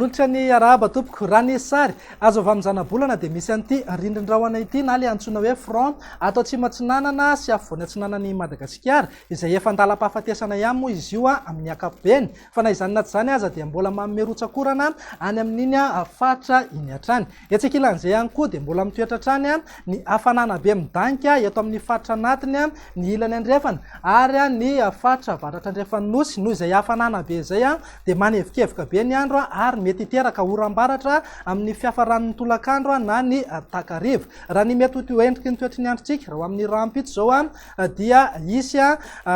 manolotra ny arahaba tompoko raha ny sary azo avy amin'ny zana-bolana dia misy an'ity rindrin-drahona ity na le antsoina hoe front ato Atsimatsinanana sy afovoany atsinanan'i Madagasikara izay efa andalam-pahafatesana ihany moa izy io amin'ny ankapobeny fa na izany na tsy izany aza dia mbola mamerontsakorana any amin'iny fatra iny hatrany. Etsy ankilan'izay ihany koa dia mbola mitoetra hatrany ny hafanana be midanika eto amin'ny fatra anatiny ny ilany andrefana ary ny fatra avaratra andrefan'ny nosy noho izay hafanana be izay dia manevikevoka be ny andro ary mety hiteraka oram-baratra amin'ny fiafaran'ny tolakandro na ny takarivo. Raha ny mety ho endriky ny toetry ny androntsika raha amin'ny rahampitso zao dia isy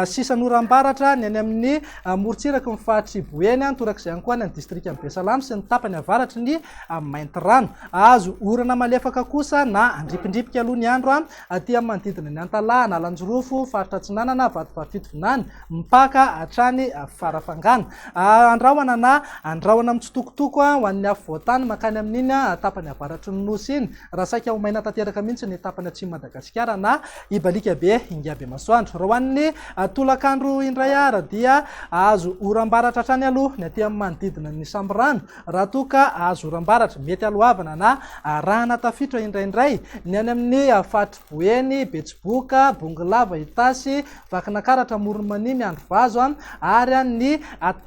sisany oram-baratra ny any amin'ny morontsiraka ny fahatry boeny torak'izay ihany koa ny distrika ny Besalamo sy ny tapany avaratra ny mainty rano. Azo orana malefaka kosa na andripindripika aloha ny andro aty amin'ny manodidina ny Antalaha, Nalanjorofo, faritra Atsinanana, Vatovavitofinany, Mpaka hatrany Farafangana. Andrahoana na andrahoana mitsitokotoko ho an'ny afo voatany makany amin'iny tapany avaratry ny nosy iny raha saika ho maina tanteraka mihitsy ny tapany atsimo Madagasikara na ibalika be ingaby masoandro. Raha ho an'ny tolakandro indray ara dia azo oram-baratra hatrany aloha ny aty amin'ny manodidina ny Samborano raha toka azo oram-baratra mety alohavana na rahana tafitra indraindray ny any amin'ny fatry boeny, Betsiboka, Bongolava, Itasy, Vakinakaratra, Moronmanimy, Androvazo ary ny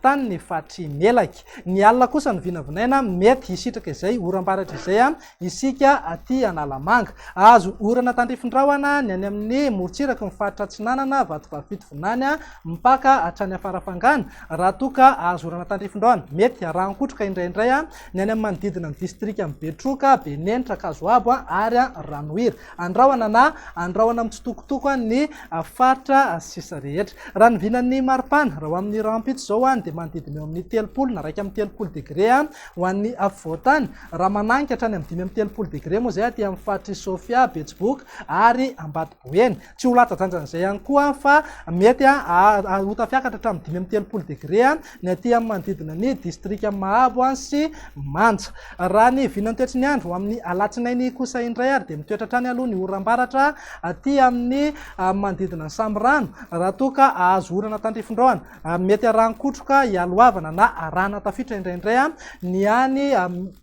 tany ny fatry Melaky. Ny alina kosa ny vinavinaina mety hisitraka izay oram-baratra izay isika aty Analamanga. Azo orana tandrifin-drahona ny any amin'ny morontsiraka ny faritra Atsinanana, Vatovavitofinany, Mpaka hatrany Farafangana raha toka azo orana tandrifin-drahona mety arahan-kotroka indraindray ny any amin'ny manodidina ny distrika ny Betroka, Benenitra, Kazoabo ary Ranohira. Andrahoana na andrahoana mitsitokotoko ny faritra sisa rehetra. Raha ny vinan'ny maripana raha ho amin'ny rahampitso zao dia manodidina eo amin'ny 30 na raika amin'ny 30 degré ho an'ny afo voatany. Raha mananika hatrany amin'ny 5 amin'ny 30 degré moa zay aty amin'ny fatry Sofia, Betsiboka ary Ambatoboeny. Tsy ho latsajanjan'izay ihany koa fa mety ho tafiakatra hatramin'ny 5 amin'ny 30 degré ny aty amin'ny manodidina ny distrika Mahabo sy Mantsa. Raha ny vinan'ny toetry ny andro amin'ny alatsinainy kosa indray ary dia mitoetra hatrany aloha ny oram-baratra aty amin'ny manodidina ny Samborano raha toka azo orana tandrifin-drahona mety arahan-kotroka hialohavana na arahana tafitra indraindray ny any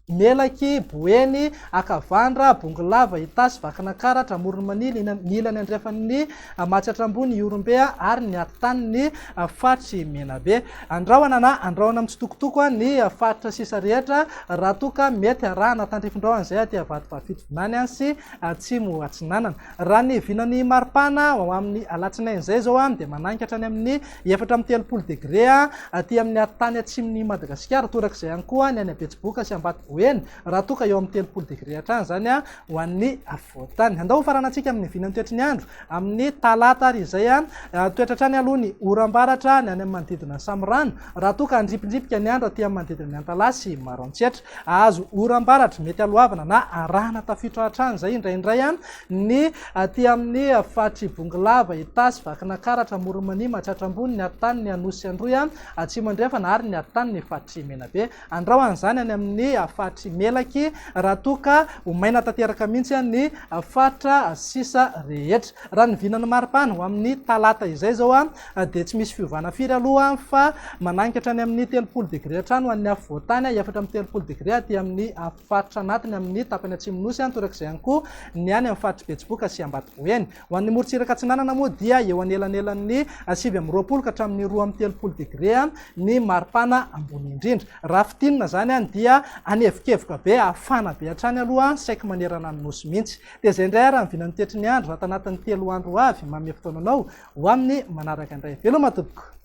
Melaky, Boeny, Akavandra, Bongolava, Itasy, Vakinakaratra, Moronmanily, ny ilany andrefan'ny Mahatsiatrambony, Iorombe ary ny atany ny fatry Menabe. Andrahoana na andrahoana mitsitokotoko ny faritra sisa rehetra raha toka mety arahana tandrifin-drahona izay aty Vatovavitofinany sy atsimo Atsinanana. Raha ny vinan'ny maripana ho amin'ny alatsinainy izay zao dia mananika hatrany amin'ny 4 amin'ny 30 degré aty amin'ny tany atsimon'ny Madagasikara torak'izay ihany koa ny any Betsiboka sy Ambatoboeny raha toka eo amin'ny 30 degré hatrany zany ho an'ny afo voatany. Andao ho faranantsika amin'ny vinan'ny toetry ny andro amin'ny talata ary izay toetra hatrany aloha ny oram-baratra ny any amin'ny manodidina ny Samborano raha toka andripindripika ny andro aty amin'ny manodidina ny Antalaha sy Maroantsetra. Azo oram-baratra mety alohavana na arahana tafitra hatrany zay indraindray ny aty amin'ny fatry Bongolava, Itasy, Vakinakaratra, Moronmanimy, Mahatsiatrambony, ny atany ny Anosy sy Androy atsimo andrefana ary ny atany ny fatry Menabe. Andrahoan'izany any amin'ny fatry Melaky raha toka ho maina tanteraka mihitsy ny fatra sisa rehetra. Raha ny vinan'ny maripana ho amin'ny talata izay zao dia tsy misy fiovana firy aloha fa mananika hatrany amin'ny 30 degré hatrany ho an'ny afo voatany, 4 amin'ny 30 degré aty amin'ny faritra anatiny amin'ny tapany atsimo-nosy torak'izay ihany koa ny any amin'ny fatry Betsiboka sy Ambatoboeny. Ho an'ny morontsiraka Atsinanana moa dia eo anelanelan'ny 7 amin'ny 20 ka hatramin'ny 2 amin'ny 30 degré ny maripana ambony indrindra. Raha fitinina zany dia anevikevoka be afana be hatrany aloha saika manerana ny nosy mihitsy. Dia izay indray ary ny vinan'ny toetry ny andro raha tanatin'ny 3 andro avy manome fotoananao ho amin'ny manaraka indray. Veloma tompoko.